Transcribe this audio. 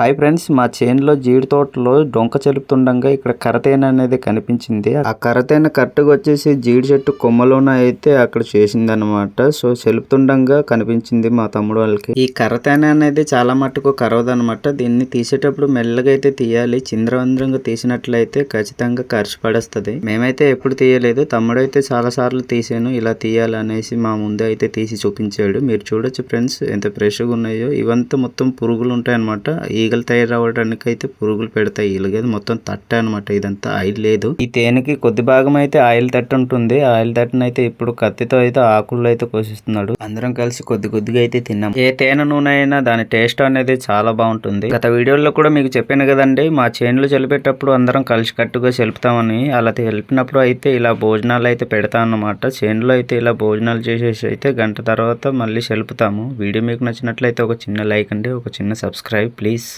Hi friends, మా చేనులో జీడి తోటలో డొంక చెలుపుతుండగా ఇక్కడ కరతేనె అనేది కనిపించింది. ఆ కరతేనె కరెక్ట్గా వచ్చేసి జీడి చెట్టు కొమ్మలోన అయితే అక్కడ చేసింది అనమాట. సో చెలుపుతుండగా కనిపించింది మా తమ్ముడు వాళ్ళకి. ఈ కరతేనె అనేది చాలా మట్టుకు కరవదనమాట. దీన్ని తీసేటప్పుడు మెల్లగా అయితే తీయాలి. చింద్రవంద్రంగా తీసినట్లయితే ఖచ్చితంగా కరిచి పడేస్తుంది. మేమైతే ఎప్పుడు తీయలేదు, తమ్ముడు అయితే చాలా సార్లు తీసాను. ఇలా తీయాలనేసి మా ముందే అయితే తీసి చూపించాడు. మీరు చూడొచ్చు ఫ్రెండ్స్ ఎంత ఫ్రెష్గా ఉన్నాయో. ఇవంతా మొత్తం పురుగులు ఉంటాయి అనమాట. ఈగలు తయారవడానికి అయితే పురుగులు పెడతాయి. ఇలాగేది మొత్తం తట్ట అనమాట. ఇదంతా ఆయిల్ లేదు. ఈ తేనెకి కొద్ది భాగం అయితే ఆయిల్ తట్ట ఉంటుంది. ఆయిల్ తట్టను అయితే ఇప్పుడు కత్తితో అయితే ఆకుల్లో అయితే కోసిస్తున్నాడు. అందరం కలిసి కొద్ది కొద్దిగా అయితే తిన్నాం. ఏ తేనె నూనె అయినా దాని టేస్ట్ అనేది చాలా బాగుంటుంది. గత వీడియోలో కూడా మీకు చెప్పాను కదండి, మా చేనులు చెలిపేటప్పుడు అందరం కలిసి కట్టుగా చెలుపుతామని. అలా తెలిపినప్పుడు అయితే ఇలా భోజనాలు అయితే పెడతాం అన్నమాట. చేనులో అయితే ఇలా భోజనాలు చేసేసి అయితే గంట తర్వాత మళ్ళీ చెలుపుతాము. వీడియో మీకు నచ్చినట్లయితే ఒక చిన్న లైక్ అండి, ఒక చిన్న సబ్స్క్రైబ్ ప్లీజ్.